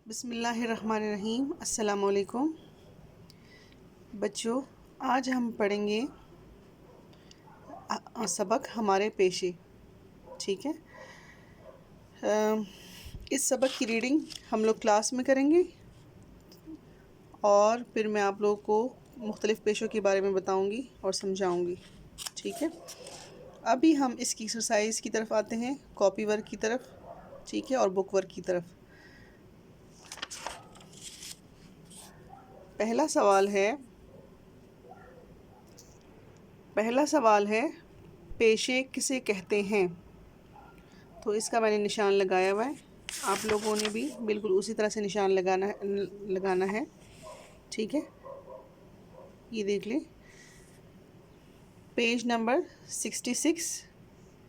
بسم اللہ الرحمن الرحیم۔ السلام علیکم بچوں، آج ہم پڑھیں گے سبق ہمارے پیشے۔ ٹھیک ہے، اس سبق کی ریڈنگ ہم لوگ کلاس میں کریں گے اور پھر میں آپ لوگوں کو مختلف پیشوں کے بارے میں بتاؤں گی اور سمجھاؤں گی۔ ٹھیک ہے، ابھی ہم اس کی ایکسرسائز کی طرف آتے ہیں، کاپی ورک کی طرف، ٹھیک ہے، اور بک ورک کی طرف۔ پہلا سوال ہے پیشے کسے کہتے ہیں؟ تو اس کا میں نے نشان لگایا ہوا ہے، آپ لوگوں نے بھی بالکل اسی طرح سے نشان لگانا ہے۔ ٹھیک ہے، یہ دیکھ لیں، پیج نمبر 66،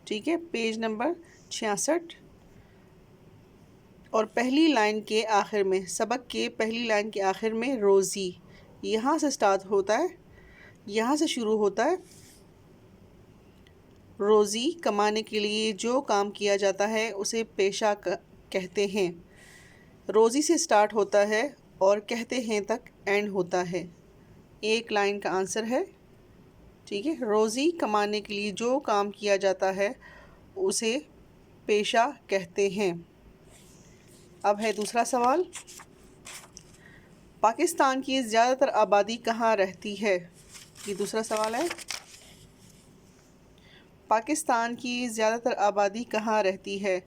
ٹھیک ہے، پیج نمبر 66 اور پہلی لائن کے آخر میں، سبق کے پہلی لائن کے آخر میں روزی یہاں سے سٹارٹ ہوتا ہے، یہاں سے شروع ہوتا ہے۔ روزی کمانے کے لیے جو کام کیا جاتا ہے اسے پیشہ کہتے ہیں۔ روزی سے سٹارٹ ہوتا ہے اور کہتے ہیں تک اینڈ ہوتا ہے۔ ایک لائن کا آنسر ہے، ٹھیک ہے، روزی کمانے کے لیے جو کام کیا جاتا ہے اسے پیشہ کہتے ہیں۔ اب ہے دوسرا سوال، پاکستان کی زیادہ تر آبادی کہاں رہتی ہے؟ یہ دوسرا سوال ہے، پاکستان کی زیادہ تر آبادی کہاں رہتی ہے؟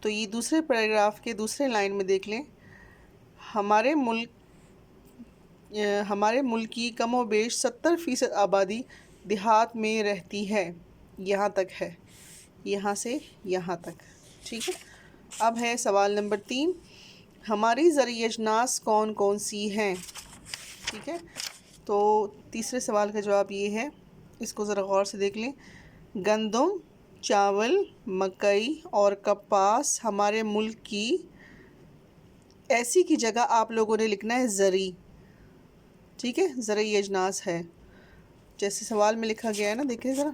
تو یہ دوسرے پیراگراف کے دوسرے لائن میں دیکھ لیں، ہمارے ملک کی کم و بیش 70% آبادی دیہات میں رہتی ہے۔ یہاں تک ہے، یہاں سے یہاں تک، ٹھیک ہے۔ اب ہے سوال نمبر 3، ہماری زرعی اجناس کون کون سی ہیں؟ ٹھیک ہے، تو تیسرے سوال کا جواب یہ ہے، اس کو ذرا غور سے دیکھ لیں، گندم، چاول، مکئی اور کپاس ہمارے ملک کی، ایسی کی جگہ آپ لوگوں نے لکھنا ہے زرعی، ٹھیک ہے، زرعی اجناس ہے، جیسے سوال میں لکھا گیا ہے نا، دیکھیں ذرا،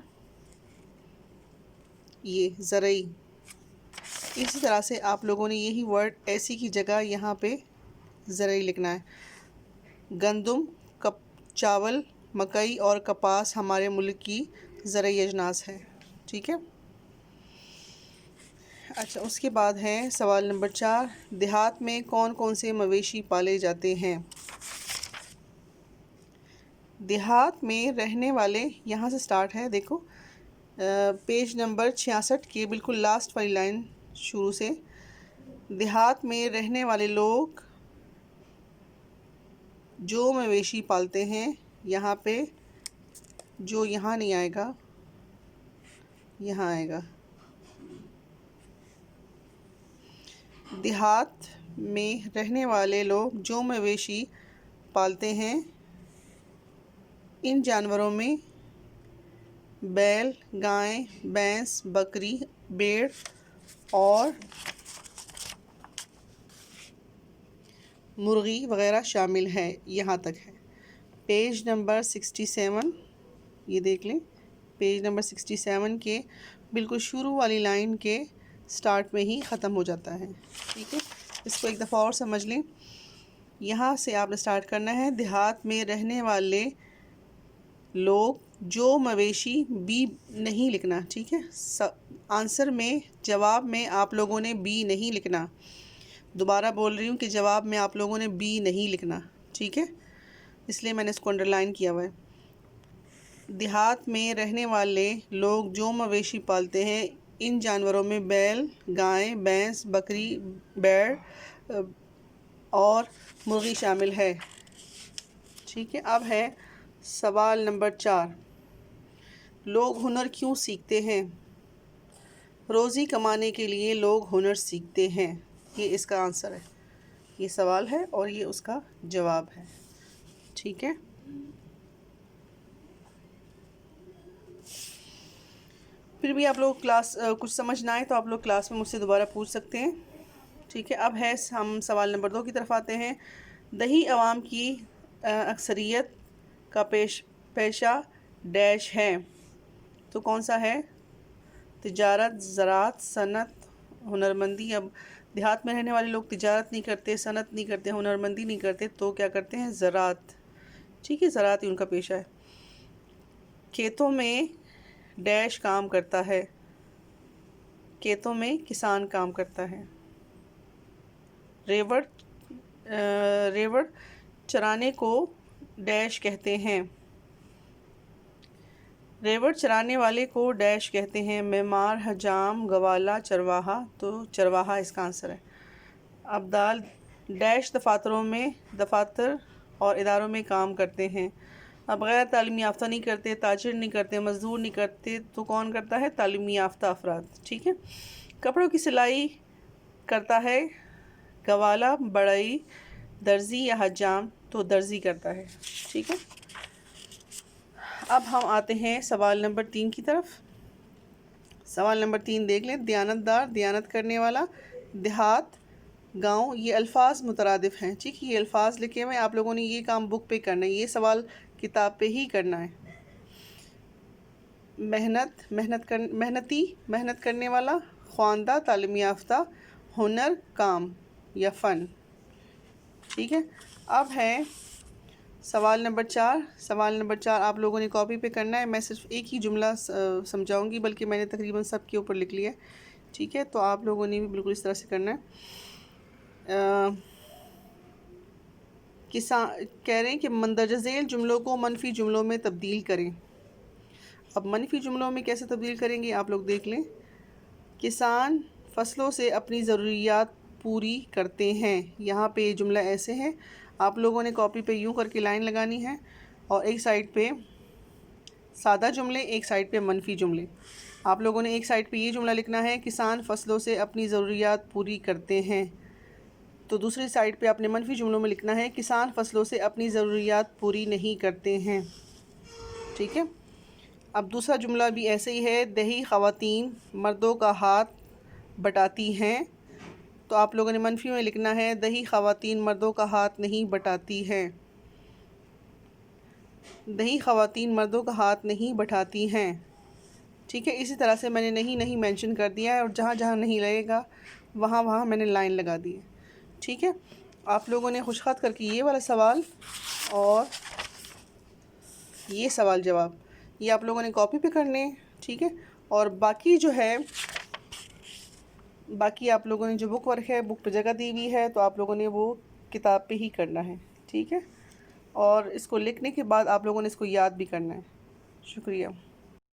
یہ زرعی، اسی طرح سے آپ لوگوں نے یہی ورڈ ایسی کی جگہ یہاں پہ زرعی لکھنا ہے۔ گندم، چاول، مکئی اور کپاس ہمارے ملک کی زرعی اجناس ہے، ٹھیک ہے۔ اچھا، اس کے بعد ہے سوال نمبر 4، دیہات میں کون کون سے مویشی پالے جاتے ہیں؟ دیہات میں رہنے والے، یہاں سے سٹارٹ ہے، دیکھو، پیج نمبر 66 کے بالکل لاسٹ والی لائن شروع سے، دیہات میں رہنے والے لوگ جو مویشی پالتے ہیں، یہاں پہ جو یہاں نہیں آئے گا، یہاں آئے گا، دیہات میں رہنے والے لوگ جو مویشی پالتے ہیں، ان جانوروں میں بیل، گائے، بھینس، بکری، بھیڑ اور مرغی وغیرہ شامل ہیں۔ یہاں تک ہے، پیج نمبر 67، یہ دیکھ لیں، پیج نمبر 67 کے بالکل شروع والی لائن کے سٹارٹ میں ہی ختم ہو جاتا ہے، ٹھیک ہے۔ اس کو ایک دفعہ اور سمجھ لیں، یہاں سے آپ نے سٹارٹ کرنا ہے، دیہات میں رہنے والے لوگ جو مویشی، بی نہیں لکھنا، ٹھیک ہے، آنسر میں، جواب میں آپ لوگوں نے بی نہیں لکھنا، دوبارہ بول رہی ہوں کہ جواب میں آپ لوگوں نے بی نہیں لکھنا، ٹھیک ہے، اس لیے میں نے اس کو انڈرلائن کیا ہوا ہے۔ دیہات میں رہنے والے لوگ جو مویشی پالتے ہیں، ان جانوروں میں بیل، گائے، بھینس، بکری، بھیڑ اور مرغی شامل ہے، ٹھیک ہے۔ اب ہے سوال نمبر 4، لوگ ہنر کیوں سیکھتے ہیں؟ روزی کمانے کے لیے لوگ ہنر سیکھتے ہیں، یہ اس کا آنسر ہے، یہ سوال ہے اور یہ اس کا جواب ہے، ٹھیک ہے۔ پھر بھی آپ لوگ کچھ سمجھ نہ آئے تو آپ لوگ کلاس میں مجھ سے دوبارہ پوچھ سکتے ہیں، ٹھیک ہے۔ اب ہے ہم سوال نمبر 2 کی طرف آتے ہیں، دیہی عوام کی اکثریت کا پیشہ ڈیش ہے، تو کون سا ہے؟ تجارت، زراعت، صنعت، ہنرمندی۔ اب دیہات میں رہنے والے لوگ تجارت نہیں کرتے، صنعت نہیں کرتے، ہنرمندی نہیں کرتے، تو کیا کرتے ہیں؟ زراعت. ٹھیک ہے، زراعت ہی ان کا پیشہ ہے. کھیتوں میں ڈیش کام کرتا ہے. کھیتوں میں کسان کام کرتا ہے. ریوڑ چرانے کو ڈیش کہتے ہیں. ریوڑ چرانے والے کو ڈیش کہتے ہیں. معمار، حجام، گوالا، چرواہا. تو چرواہا اس کا آنسر ہے. ابدال ڈیش دفاتر اور اداروں میں کام کرتے ہیں. اب غیر تعلیمی یافتہ نہیں کرتے، تاجر نہیں کرتے، مزدور نہیں کرتے، تو کون کرتا ہے؟ تعلیمی یافتہ افراد. ٹھیک ہے. کپڑوں کی سلائی کرتا ہے گوالا، بڑھئی، درزی یا حجام. تو درزی کرتا ہے. ٹھیک ہے. اب ہم آتے ہیں سوال نمبر 3 کی طرف. سوال نمبر 3 دیکھ لیں. دیانت دار، دیانت کرنے والا، دیہات، گاؤں، یہ الفاظ مترادف ہیں. ٹھیک ہے، یہ الفاظ لکھے ہوئے، آپ لوگوں نے یہ کام بک پہ کرنا ہے، یہ سوال کتاب پہ ہی کرنا ہے. محنتی، محنت کرنے والا، خواندہ، تعلیم یافتہ، ہنر، کام یا فن. ٹھیک ہے. اب ہے سوال نمبر 4. سوال نمبر 4 آپ لوگوں نے کاپی پہ کرنا ہے. میں صرف ایک ہی جملہ سمجھاؤں گی، بلکہ میں نے تقریباً سب کے اوپر لکھ لیا ہے. ٹھیک ہے، تو آپ لوگوں نے بھی بالکل اس طرح سے کرنا ہے. کہہ رہے ہیں کہ مندرجہ ذیل جملوں کو منفی جملوں میں تبدیل کریں. اب منفی جملوں میں کیسے تبدیل کریں گے آپ لوگ دیکھ لیں. کسان فصلوں سے اپنی ضروریات پوری کرتے ہیں. یہاں پہ یہ جملہ ایسے ہے، آپ لوگوں نے کاپی پہ یوں کر کے لائن لگانی ہے، اور ایک سائڈ پہ سادہ جملے، ایک سائڈ پہ منفی جملے. آپ لوگوں نے ایک سائڈ پہ یہ جملہ لکھنا ہے، کسان فصلوں سے اپنی ضروریات پوری کرتے ہیں. تو دوسری سائڈ پہ آپ نے منفی جملوں میں لکھنا ہے، کسان فصلوں سے اپنی ضروریات پوری نہیں کرتے ہیں. ٹھیک ہے. اب دوسرا جملہ بھی ایسے ہی ہے، دیہی خواتین مردوں کا ہاتھ بٹاتی ہیں. تو آپ لوگوں نے منفی میں لکھنا ہے، دیہی خواتین مردوں کا ہاتھ نہیں بٹاتی ہیں. دیہی خواتین مردوں کا ہاتھ نہیں بٹھاتی ہیں. ٹھیک ہے. اسی طرح سے میں نے نہیں مینشن کر دیا ہے، اور جہاں جہاں نہیں لگے گا وہاں میں نے لائن لگا دی ہے. ٹھیک ہے. آپ لوگوں نے خوش خط کر کے یہ والا سوال اور یہ سوال جواب، یہ آپ لوگوں نے کاپی پہ کرنے ہیں. ٹھیک ہے. اور باقی جو ہے، باقی آپ لوگوں نے جو بک ورک ہے، بک پہ جگہ دی ہوئی ہے، تو آپ لوگوں نے وہ کتاب پہ ہی کرنا ہے. ٹھیک ہے. اور اس کو لکھنے کے بعد آپ لوگوں نے اس کو یاد بھی کرنا ہے. شکریہ.